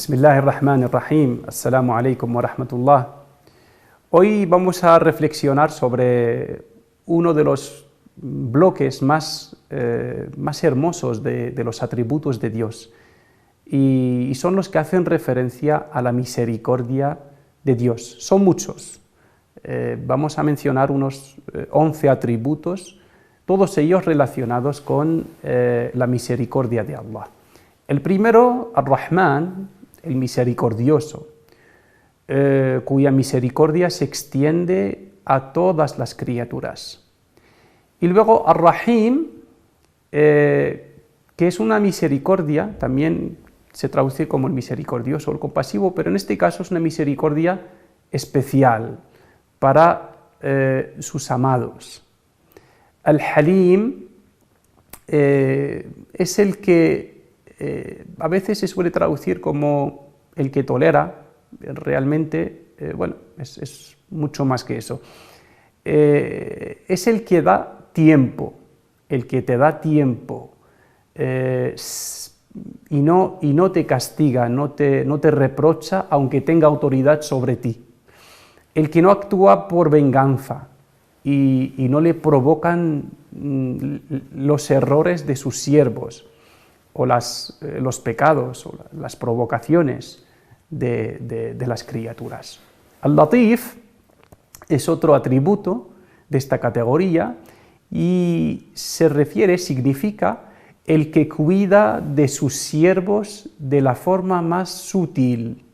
Bismillahirrahmanirrahim. Assalamu alaikum wa rahmatullah. Hoy vamos a reflexionar sobre uno de los bloques más hermosos de los atributos de Dios y son los que hacen referencia a la misericordia de Dios. Son muchos. Vamos a mencionar unos 11 atributos, todos ellos relacionados con la misericordia de Allah. El primero, Ar-Rahman, el misericordioso, cuya misericordia se extiende a todas las criaturas. Y luego Ar-Rahim, que es una misericordia, también se traduce como el misericordioso o el compasivo, pero en este caso es una misericordia especial para sus amados. Al-Halim es el que a veces se suele traducir como el que tolera, realmente, es mucho más que eso. Es el que da tiempo, el que te da tiempo y no te castiga, no te reprocha, aunque tenga autoridad sobre ti. El que no actúa por venganza y no le provocan los errores de sus siervos, o los pecados o las provocaciones de las criaturas. Al-Latif es otro atributo de esta categoría y significa el que cuida de sus siervos de la forma más sutil.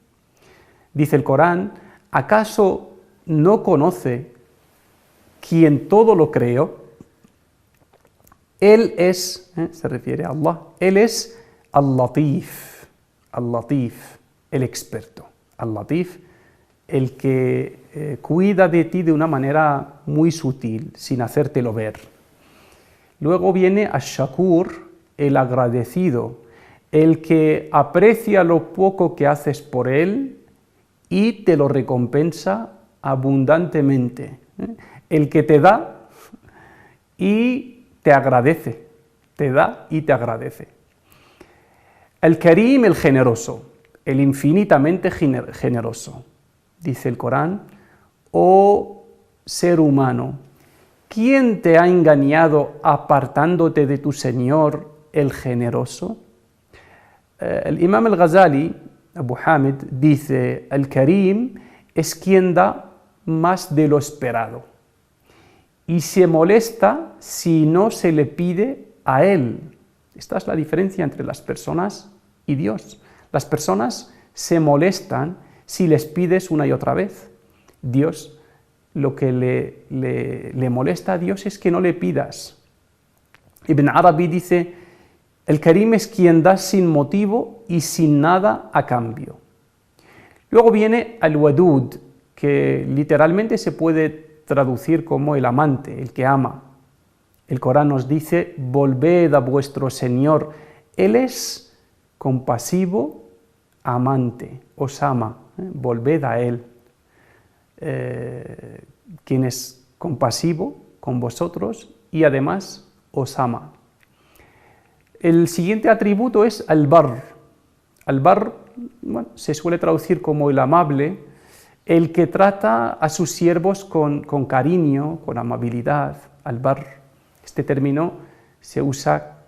Dice el Corán: ¿acaso no conoce quien todo lo creó? Él es, se refiere a Allah, Él es Al-Latif, Al-Latif, el experto, Al-Latif, el que cuida de ti de una manera muy sutil, sin hacértelo ver. Luego viene Ash-Shakur, el agradecido, el que aprecia lo poco que haces por él y te lo recompensa abundantemente. El que te da y te agradece, te da y te agradece. El Karim, el generoso, el infinitamente generoso. Dice el Corán: oh ser humano, ¿quién te ha engañado apartándote de tu Señor, el generoso? El Imam al-Ghazali, Abu Hamid, dice: el Karim es quien da más de lo esperado y se molesta si no se le pide a él. Esta es la diferencia entre las personas y Dios. Las personas se molestan si les pides una y otra vez. Dios, lo que le molesta a Dios es que no le pidas. Ibn Arabi dice: el Karim es quien da sin motivo y sin nada a cambio. Luego viene al-Wadud, que literalmente se puede traducir como el amante, el que ama. El Corán nos dice: volved a vuestro Señor, Él es compasivo, amante, os ama, volved a Él. Quien es compasivo con vosotros y además os ama. El siguiente atributo es al-Barr. Al-Barr, se suele traducir como el amable, el que trata a sus siervos con cariño, con amabilidad. Al-Barr, este término se usa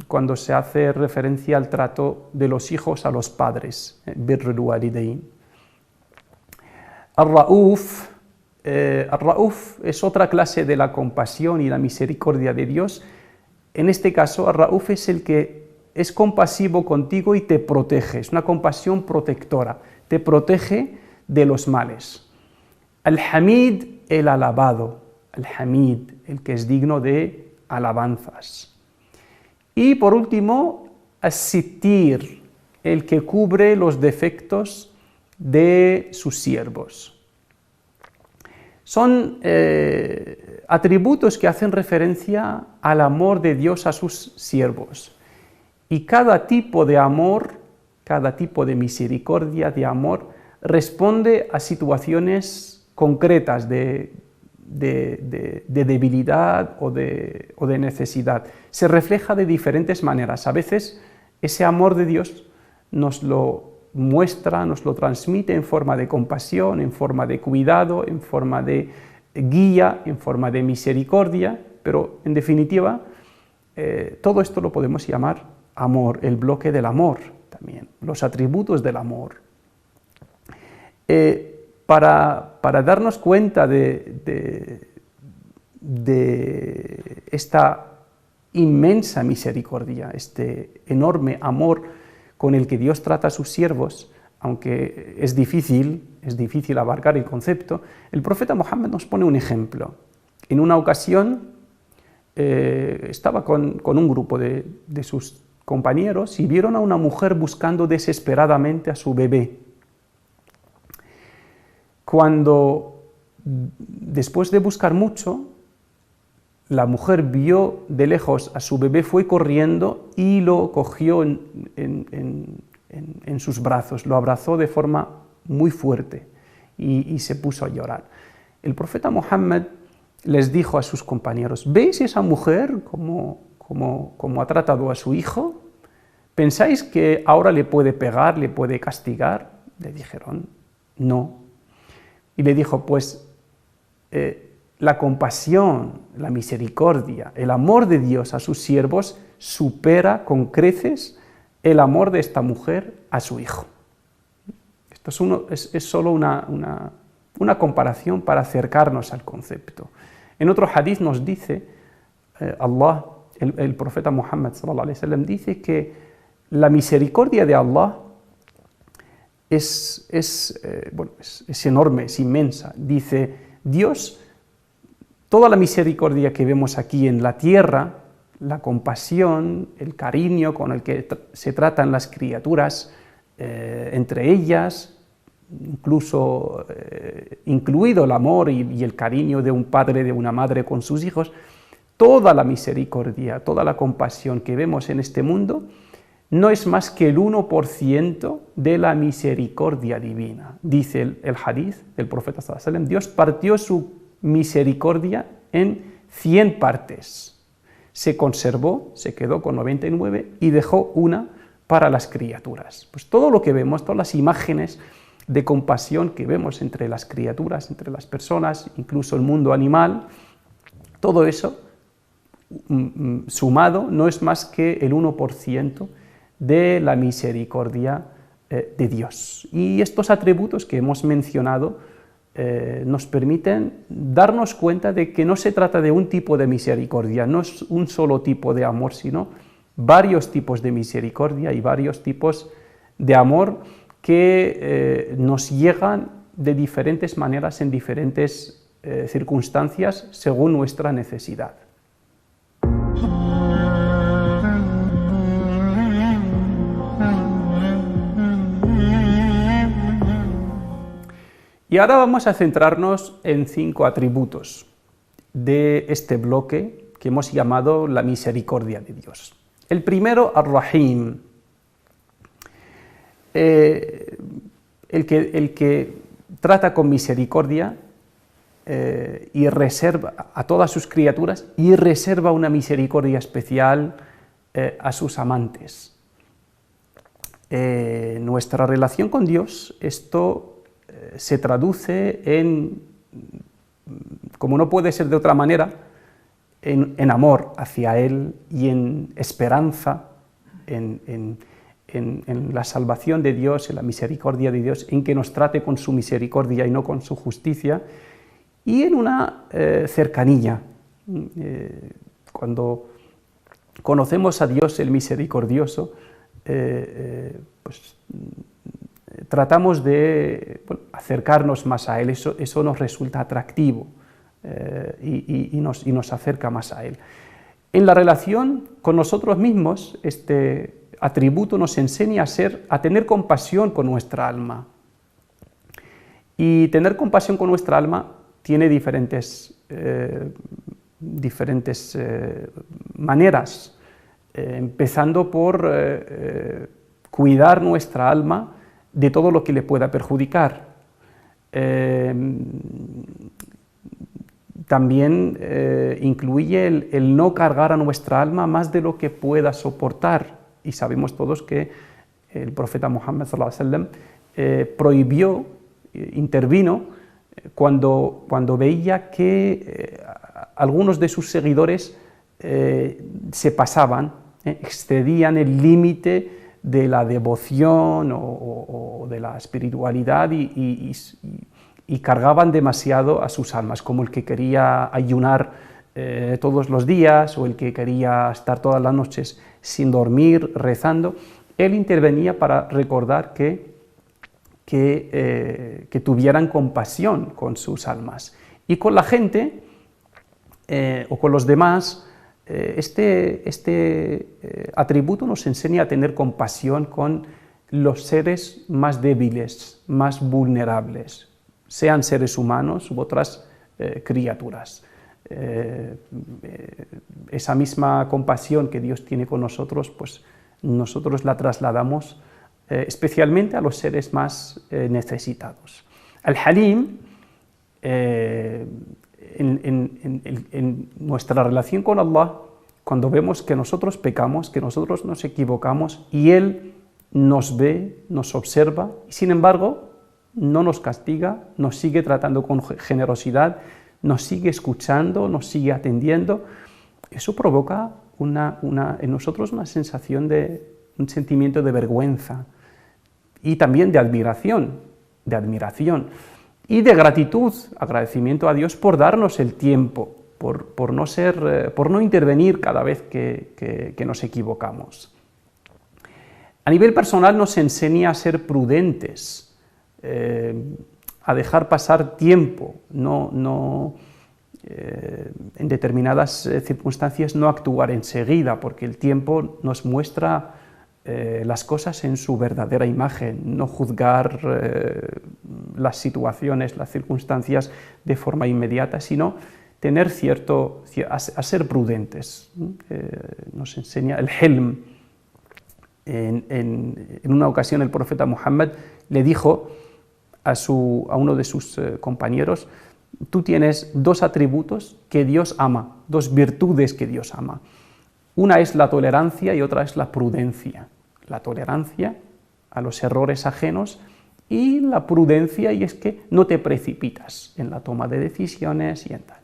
cuando se hace referencia al trato de los hijos a los padres, birrul walidayn. Ar-Rauf, Ar-Rauf es otra clase de la compasión y la misericordia de Dios. En este caso, Ar-Rauf es el que es compasivo contigo y te protege, es una compasión protectora, te protege de los males. Al-Hamid, el alabado, Al-Hamid, el que es digno de alabanzas. Y por último, As-Sittir, el que cubre los defectos de sus siervos. Son atributos que hacen referencia al amor de Dios a sus siervos. Y cada tipo de amor, cada tipo de misericordia, de amor, responde a situaciones concretas de debilidad o de necesidad. Se refleja de diferentes maneras. A veces ese amor de Dios nos lo muestra, nos lo transmite en forma de compasión, en forma de cuidado, en forma de guía, en forma de misericordia, pero en definitiva todo esto lo podemos llamar amor, el bloque del amor también, los atributos del amor. Para darnos cuenta de esta inmensa misericordia, este enorme amor con el que Dios trata a sus siervos, aunque es difícil abarcar el concepto, el profeta Mohammed nos pone un ejemplo. En una ocasión estaba con un grupo de sus compañeros y vieron a una mujer buscando desesperadamente a su bebé. Cuando, después de buscar mucho, la mujer vio de lejos a su bebé, fue corriendo y lo cogió en sus brazos, lo abrazó de forma muy fuerte y se puso a llorar. El profeta Mohammed les dijo a sus compañeros: ¿veis esa mujer cómo ha tratado a su hijo? ¿Pensáis que ahora le puede pegar, le puede castigar? Le dijeron: no. Y le dijo: pues la compasión, la misericordia, el amor de Dios a sus siervos supera con creces el amor de esta mujer a su hijo. Esto es solo una comparación para acercarnos al concepto. En otro hadith nos dice, el profeta Muhammad sallallahu alaihi wasallam dice que la misericordia de Allah es enorme, es inmensa. Dice, Dios, toda la misericordia que vemos aquí en la tierra, la compasión, el cariño con el que se tratan las criaturas entre ellas, incluso incluido el amor y el cariño de un padre, de una madre con sus hijos, toda la misericordia, toda la compasión que vemos en este mundo no es más que el 1% de la misericordia divina. Dice el hadith del profeta sallallahu alaihi wasallam, Dios partió su misericordia en 100 partes. Se conservó, se quedó con 99 y dejó una para las criaturas. Pues todo lo que vemos, todas las imágenes de compasión que vemos entre las criaturas, entre las personas, incluso el mundo animal, todo eso sumado no es más que el 1% de la misericordia de Dios. Y estos atributos que hemos mencionado nos permiten darnos cuenta de que no se trata de un tipo de misericordia, no es un solo tipo de amor, sino varios tipos de misericordia y varios tipos de amor que nos llegan de diferentes maneras en diferentes circunstancias según nuestra necesidad. Y ahora vamos a centrarnos en 5 atributos de este bloque que hemos llamado la misericordia de Dios. El primero, Ar-Rahim, el que trata con misericordia y reserva a todas sus criaturas y reserva una misericordia especial a sus amantes. Nuestra relación con Dios, esto se traduce en, como no puede ser de otra manera, en amor hacia Él y en esperanza, en la salvación de Dios, en la misericordia de Dios, en que nos trate con su misericordia y no con su justicia, y en una cercanía. Cuando conocemos a Dios el misericordioso, pues tratamos de acercarnos más a Él, eso nos resulta atractivo y nos acerca más a Él. En la relación con nosotros mismos, este atributo nos enseña a tener compasión con nuestra alma. Y tener compasión con nuestra alma tiene diferentes maneras, empezando por cuidar nuestra alma de todo lo que le pueda perjudicar. También incluye el no cargar a nuestra alma más de lo que pueda soportar. Y sabemos todos que el profeta Muhammad sallallahu alaihi wasallam prohibió, intervino cuando veía que algunos de sus seguidores se pasaban, excedían el límite de la devoción o de la espiritualidad y cargaban demasiado a sus almas, como el que quería ayunar todos los días o el que quería estar todas las noches sin dormir, rezando. Él intervenía para recordar que tuvieran compasión con sus almas. Y con la gente o con los demás, este atributo nos enseña a tener compasión con los seres más débiles, más vulnerables, sean seres humanos u otras criaturas. Esa misma compasión que Dios tiene con nosotros, pues nosotros la trasladamos especialmente a los seres más necesitados. Al-Halim, en nuestra relación con Allah, cuando vemos que nosotros pecamos, que nosotros nos equivocamos y Él nos ve, nos observa y sin embargo no nos castiga, nos sigue tratando con generosidad, nos sigue escuchando, nos sigue atendiendo, eso provoca en nosotros una sensación un sentimiento de vergüenza y también de admiración y de gratitud, agradecimiento a Dios por darnos el tiempo, por no intervenir cada vez que nos equivocamos. A nivel personal nos enseña a ser prudentes, a dejar pasar tiempo, en determinadas circunstancias no actuar enseguida, porque el tiempo nos muestra las cosas en su verdadera imagen, no juzgar las situaciones, las circunstancias de forma inmediata, sino tener a ser prudentes. Nos enseña el hilm. En una ocasión el profeta Muhammad le dijo a uno de sus compañeros: tú tienes dos atributos que Dios ama, dos virtudes que Dios ama. Una es la tolerancia y otra es la prudencia. La tolerancia a los errores ajenos y la prudencia, y es que no te precipitas en la toma de decisiones y en tal.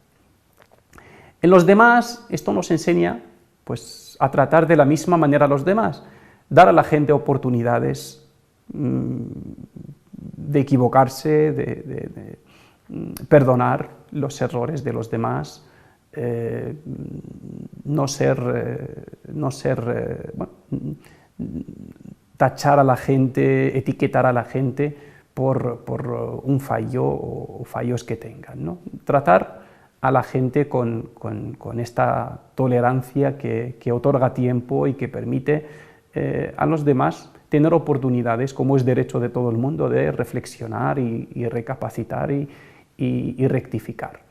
En los demás, esto nos enseña pues, a tratar de la misma manera a los demás, dar a la gente oportunidades de equivocarse, de perdonar los errores de los demás, tachar a la gente, etiquetar a la gente por un fallo o fallos que tengan, ¿no? Tratar a la gente con esta tolerancia que otorga tiempo y que permite a los demás tener oportunidades, como es derecho de todo el mundo, de reflexionar y recapacitar y rectificar.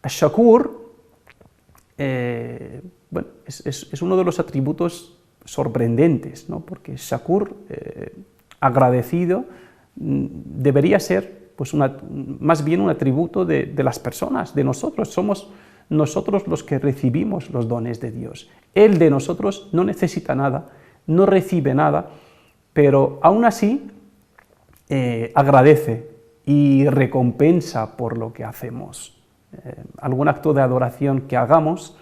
Ash-Shakur es uno de los atributos sorprendentes, ¿no? Porque Shakur, agradecido, debería ser pues más bien un atributo de las personas, de nosotros. Somos nosotros los que recibimos los dones de Dios. Él de nosotros no necesita nada, no recibe nada, pero aún así agradece y recompensa por lo que hacemos. Algún acto de adoración que hagamos,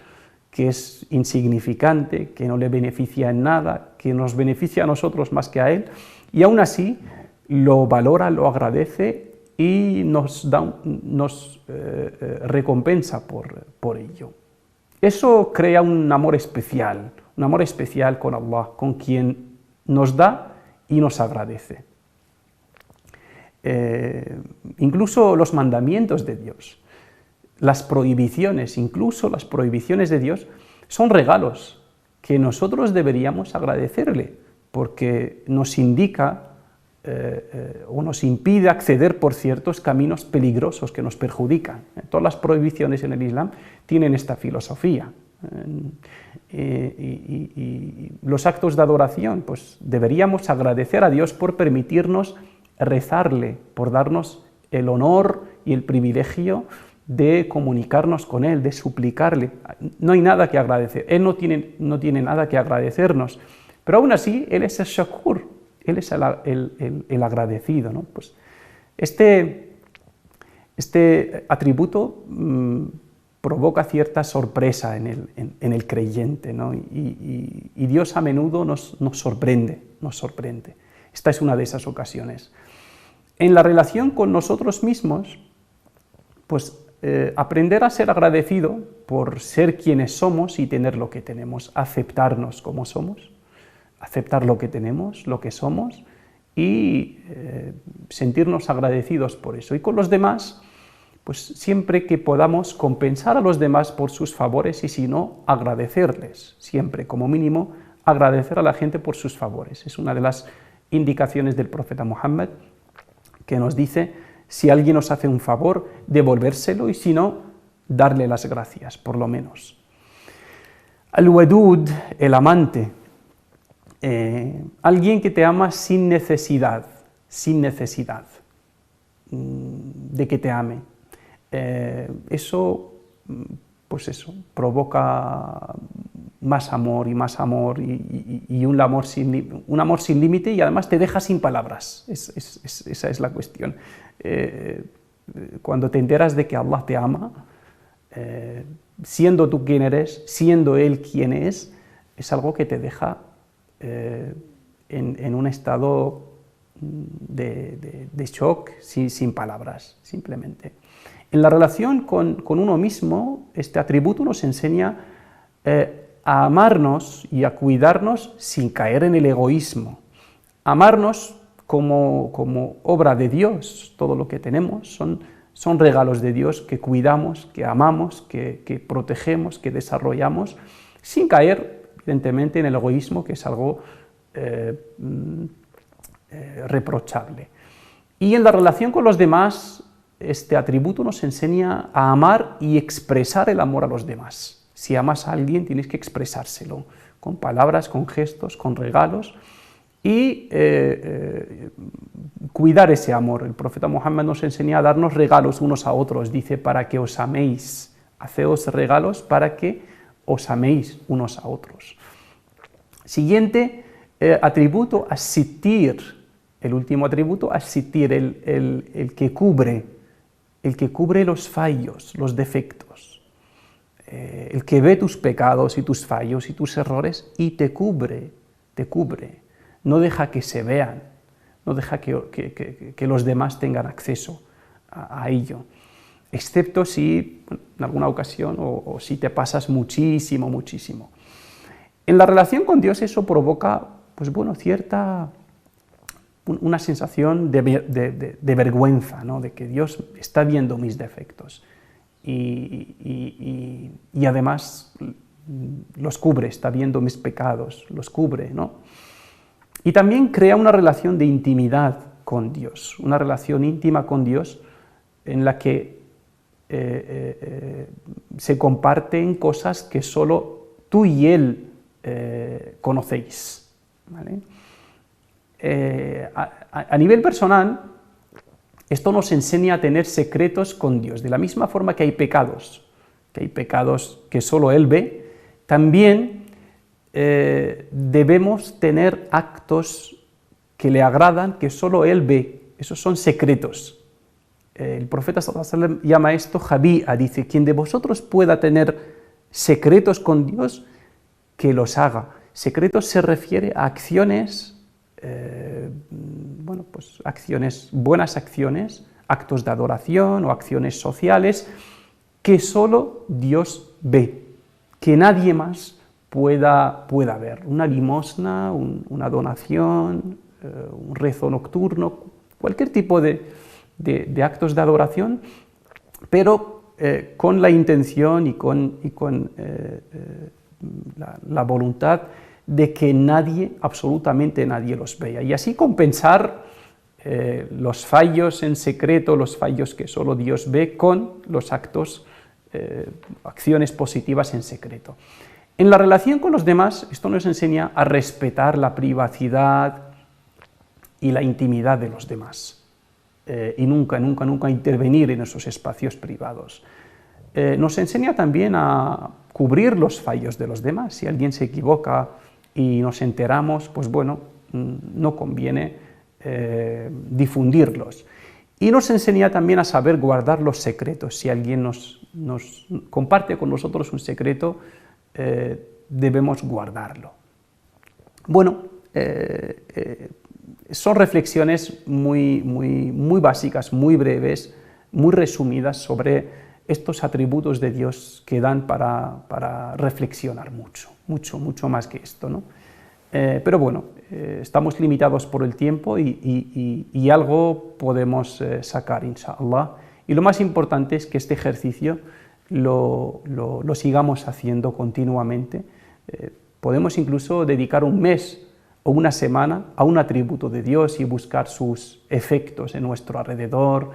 que es insignificante, que no le beneficia en nada, que nos beneficia a nosotros más que a Él, y aún así lo valora, lo agradece y nos recompensa por ello. Eso crea un amor especial con Allah, con quien nos da y nos agradece. Incluso los mandamientos de Dios, las prohibiciones, incluso las prohibiciones de Dios, son regalos que nosotros deberíamos agradecerle, porque nos indica o nos impide acceder por ciertos caminos peligrosos que nos perjudican. Todas las prohibiciones en el Islam tienen esta filosofía. Y los actos de adoración, pues deberíamos agradecer a Dios por permitirnos rezarle, por darnos el honor y el privilegio de comunicarnos con Él, de suplicarle. No hay nada que agradecer, Él no tiene nada que agradecernos, pero aún así Él es el Shakur, Él es el agradecido, ¿no? Pues este atributo provoca cierta sorpresa en el creyente, ¿no? Y Dios a menudo nos sorprende. Esta es una de esas ocasiones. En la relación con nosotros mismos, pues aprender a ser agradecido por ser quienes somos y tener lo que tenemos, aceptarnos como somos, aceptar lo que tenemos, lo que somos y sentirnos agradecidos por eso. Y con los demás, pues siempre que podamos compensar a los demás por sus favores y si no, agradecerles, siempre como mínimo, agradecer a la gente por sus favores. Es una de las indicaciones del profeta Muhammad que nos dice, si alguien nos hace un favor, devolvérselo y si no, darle las gracias, por lo menos. Al-Wadud, el amante, alguien que te ama sin necesidad de que te ame. Eso provoca más amor y un amor sin límite y además te deja sin palabras. Esa es la cuestión. Cuando te enteras de que Allah te ama, siendo tú quien eres, siendo Él quien es algo que te deja en un estado de shock, sin palabras, simplemente. En la relación con uno mismo, este atributo nos enseña a amarnos y a cuidarnos sin caer en el egoísmo. Amarnos como obra de Dios. Todo lo que tenemos son regalos de Dios que cuidamos, que amamos, que protegemos, que desarrollamos, sin caer, evidentemente, en el egoísmo, que es algo reprochable. Y en la relación con los demás, este atributo nos enseña a amar y expresar el amor a los demás. Si amas a alguien, tienes que expresárselo, con palabras, con gestos, con regalos, y cuidar ese amor. El profeta Muhammad nos enseña a darnos regalos unos a otros, dice, para que os améis, haceos regalos para que os améis unos a otros. Siguiente atributo, as-sittir, el último atributo, as-sittir, el que cubre los fallos, los defectos, el que ve tus pecados y tus fallos y tus errores y te cubre, no deja que se vean, no deja que los demás tengan acceso a ello, excepto si en alguna ocasión o si te pasas muchísimo. En la relación con Dios eso provoca, pues bueno, una sensación de vergüenza, ¿no? De que Dios está viendo mis defectos y además los cubre, está viendo mis pecados, los cubre, ¿no? Y también crea una relación de intimidad con Dios, una relación íntima con Dios en la que se comparten cosas que solo tú y Él conocéis, ¿vale? A nivel personal, esto nos enseña a tener secretos con Dios. De la misma forma que hay pecados que solo Él ve, también debemos tener actos que le agradan, que solo Él ve. Esos son secretos. El profeta sallallahu alaihi wasallam llama esto jabi'a, dice, quien de vosotros pueda tener secretos con Dios, que los haga. Secretos se refiere a acciones, buenas acciones, actos de adoración o acciones sociales que solo Dios ve, que nadie más pueda ver. Una limosna, una donación, un rezo nocturno, cualquier tipo de actos de adoración, pero con la intención y con la voluntad de que nadie, absolutamente nadie los vea, y así compensar los fallos en secreto, los fallos que solo Dios ve, con los acciones positivas en secreto. En la relación con los demás, esto nos enseña a respetar la privacidad y la intimidad de los demás, y nunca intervenir en esos espacios privados. Nos enseña también a cubrir los fallos de los demás. Si alguien se equivoca y nos enteramos, pues bueno, no conviene difundirlos. Y nos enseña también a saber guardar los secretos. Si alguien nos comparte con nosotros un secreto, debemos guardarlo. Bueno, son reflexiones muy básicas, muy breves, muy resumidas sobre estos atributos de Dios que dan para reflexionar mucho más que esto, ¿no? Pero bueno, estamos limitados por el tiempo y algo podemos sacar, inshallah. Y lo más importante es que este ejercicio lo sigamos haciendo continuamente. Podemos incluso dedicar un mes o una semana a un atributo de Dios y buscar sus efectos en nuestro alrededor,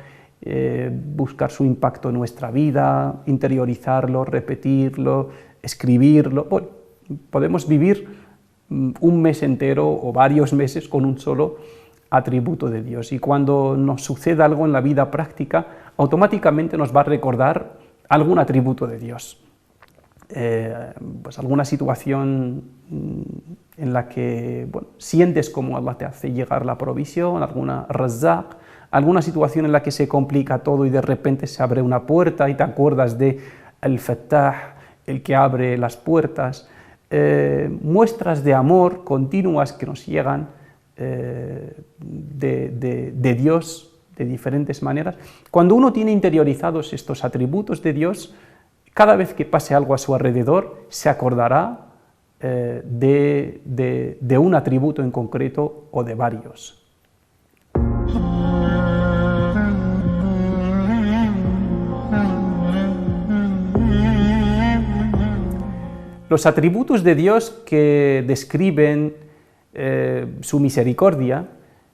buscar su impacto en nuestra vida, interiorizarlo, repetirlo, escribirlo. Bueno, podemos vivir un mes entero o varios meses con un solo atributo de Dios, y cuando nos suceda algo en la vida práctica, automáticamente nos va a recordar algún atributo de Dios. Pues alguna situación en la que sientes como Allah te hace llegar la provisión, alguna Razzaq, alguna situación en la que se complica todo y de repente se abre una puerta y te acuerdas de Al-Fattah, el que abre las puertas. Muestras de amor continuas que nos llegan de Dios de diferentes maneras. Cuando uno tiene interiorizados estos atributos de Dios, cada vez que pase algo a su alrededor, se acordará de un atributo en concreto o de varios. Los atributos de Dios que describen su misericordia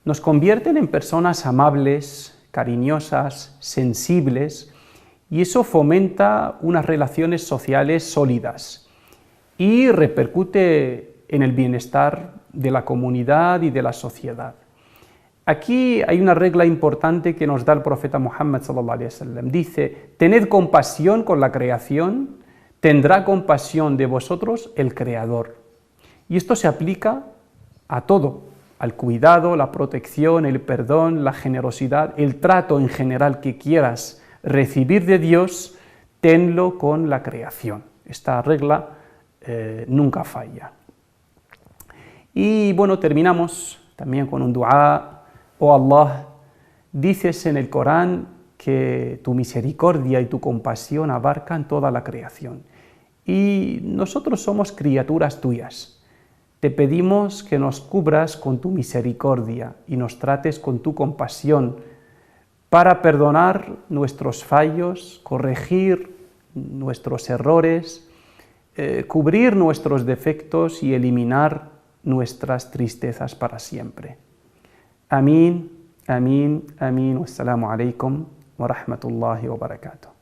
nos convierten en personas amables, cariñosas, sensibles, y eso fomenta unas relaciones sociales sólidas y repercute en el bienestar de la comunidad y de la sociedad. Aquí hay una regla importante que nos da el profeta Muhammad sallallahu alaihi wasallam. Dice: tened compasión con la creación, tendrá compasión de vosotros el Creador. Y esto se aplica a todo, al cuidado, la protección, el perdón, la generosidad, el trato en general que quieras recibir de Dios, tenlo con la creación. Esta regla nunca falla. Y bueno, terminamos también con un dua. Oh Allah, dices en el Corán que tu misericordia y tu compasión abarcan toda la creación, y nosotros somos criaturas tuyas. Te pedimos que nos cubras con tu misericordia y nos trates con tu compasión para perdonar nuestros fallos, corregir nuestros errores, cubrir nuestros defectos y eliminar nuestras tristezas para siempre. Amén, amén, amén. Wassalamu alaikum wa rahmatullahi wa barakatuh.